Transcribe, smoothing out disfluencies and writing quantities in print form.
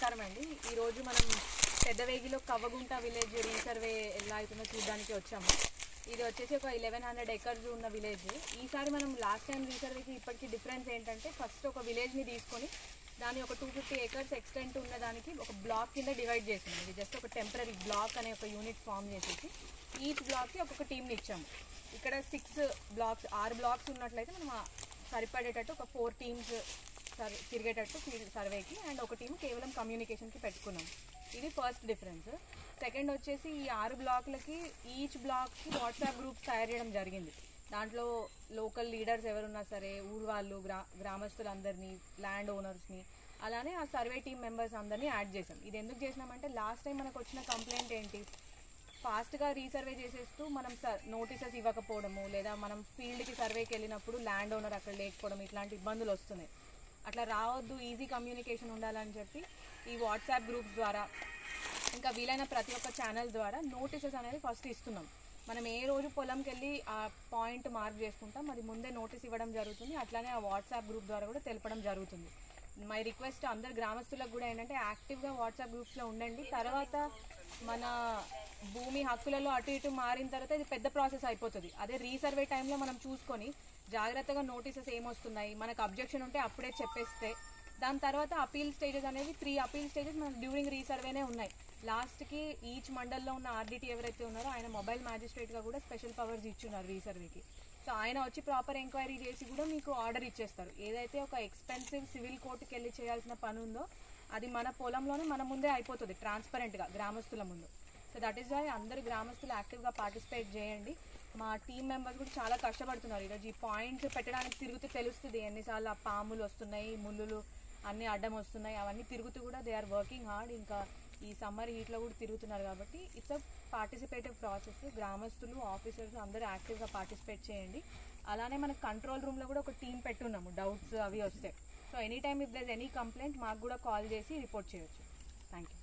నమస్కారం అండి. ఈరోజు మనం పెద్దవేగిలో కవ్వగుంట విలేజ్ రీసర్వే ఎలా అవుతుందో చూడడానికి వచ్చాము. ఇది వచ్చేసి ఒక 1100 ఎకర్స్ ఉన్న విలేజ్. ఈసారి మనం లాస్ట్ టైం రీసర్వేకి ఇప్పటికీ డిఫరెన్స్ ఏంటంటే ఫస్ట్ ఒక విలేజ్ని తీసుకొని దాన్ని ఒక 250 ఎకర్స్ ఎక్స్టెంట్ ఉన్న దానికి ఒక బ్లాక్ కింద డివైడ్ చేసింది. ఇది జస్ట్ ఒక టెంపరీ బ్లాక్ అనే ఒక యూనిట్ ఫామ్ చేసేసి ఈచ్ బ్లాక్కి ఒక్కొక్క టీంని ఇచ్చాము. ఇక్కడ 6 బ్లాక్స్ ఉన్నట్లయితే మనం సరిపడేటట్టు ఒక 4 టీమ్స్ తిరిగేటట్టు ఫీల్డ్ సర్వేకి అండ్ ఒక టీం కేవలం కమ్యూనికేషన్కి పెట్టుకున్నాం. ఇది ఫస్ట్ డిఫరెన్స్. సెకండ్ వచ్చేసి ఈ 6 బ్లాక్లకి ఈచ్ బ్లాక్కి వాట్సాప్ గ్రూప్స్ తయారు చేయడం జరిగింది. దాంట్లో లోకల్ లీడర్స్ ఎవరున్నా సరే, ఊరు వాళ్ళు, గ్రామస్తులందరినీ, ల్యాండ్ ఓనర్స్ని, అలానే ఆ సర్వే టీం మెంబర్స్ అందరినీ యాడ్ చేసాం. ఇది ఎందుకు చేసినామంటే లాస్ట్ టైం మనకు వచ్చిన కంప్లైంట్ ఏంటి, ఫాస్ట్గా రీసర్వే చేసేస్తూ మనం నోటీసెస్ ఇవ్వకపోవడము, లేదా మనం ఫీల్డ్కి సర్వేకి వెళ్ళినప్పుడు ల్యాండ్ ఓనర్ అక్కడ లేకపోవడం, ఇట్లాంటి ఇబ్బందులు వస్తున్నాయి. అట్లా రావద్దు, ఈజీ కమ్యూనికేషన్ ఉండాలని చెప్పి ఈ వాట్సాప్ గ్రూప్స్ ద్వారా ఇంకా వీలైన ప్రతి ఒక్క ఛానల్ ద్వారా నోటీసెస్ అనేది ఫస్ట్ ఇస్తున్నాం. మనం ఏ రోజు పొలంకి వెళ్ళి ఆ పాయింట్ మార్క్ చేసుకుంటాం, అది ముందే నోటీస్ ఇవ్వడం జరుగుతుంది. అట్లానే ఆ వాట్సాప్ గ్రూప్ ద్వారా కూడా తెలపడం జరుగుతుంది. మై రిక్వెస్ట్ అందరు గ్రామస్తులకు కూడా ఏంటంటే యాక్టివ్గా వాట్సాప్ గ్రూప్స్లో ఉండండి. తర్వాత మన భూమి హక్కులలో అటు ఇటు మారిన తర్వాత ఇది పెద్ద ప్రాసెస్ అయిపోతుంది. అదే రీసర్వే టైంలో మనం చూసుకొని జాగ్రత్తగా నోటీసెస్ ఏమొస్తున్నాయి, మనకు అబ్జెక్షన్ ఉంటే అప్పుడే చెప్పేస్తే దాని తర్వాత అపీల్ స్టేజెస్ అనేవి 3 అపీల్ స్టేజెస్ మనకు డ్యూరింగ్ రీసర్వేనే ఉన్నాయి. లాస్ట్కి ఈచ్ మండల్లో ఉన్న ఆర్డిటీ ఎవరైతే ఉన్నారో ఆయన మొబైల్ మ్యాజిస్ట్రేట్గా కూడా స్పెషల్ పవర్స్ ఇచ్చున్నారు రీసర్వేకి. సో ఆయన వచ్చి ప్రాపర్ ఎంక్వైరీ చేసి కూడా మీకు ఆర్డర్ ఇచ్చేస్తారు. ఏదైతే ఒక ఎక్స్పెన్సివ్ సివిల్ కోర్టుకి వెళ్ళి చేయాల్సిన పని ఉందో అది మన పొలంలోనే మన ముందే అయిపోతుంది ట్రాన్స్పరెంట్గా గ్రామస్తుల ముందు. సో దట్ ఈస్ వై అందరు గ్రామస్తులు యాక్టివ్గా పార్టిసిపేట్ చేయండి. మా టీమ్ మెంబర్స్ కూడా చాలా కష్టపడుతున్నారు. ఈరోజు ఈ పాయింట్స్ పెట్టడానికి తిరుగుతూ తెలుస్తుంది ఎన్నిసార్లు ఆ పాములు వస్తున్నాయి, ముళ్ళులు అన్నీ అడ్డం వస్తున్నాయి, అవన్నీ తిరుగుతూ కూడా దే ఆర్ వర్కింగ్ హార్డ్. ఇంకా ఈ సమ్మర్ హీట్లో కూడా తిరుగుతున్నారు కాబట్టి ఇట్స్ అ పార్టిసిపేటివ్ ప్రాసెస్. గ్రామస్తులు, ఆఫీసర్స్ అందరూ యాక్టివ్గా పార్టిసిపేట్ చేయండి. అలానే మనకు కంట్రోల్ రూమ్లో కూడా ఒక టీం పెట్టున్నాము డౌట్స్ అవి వస్తే. So any time if there any complaint మాకు కూడా కాల్ చేసి రిపోర్ట్ చేయొచ్చు. Thank you.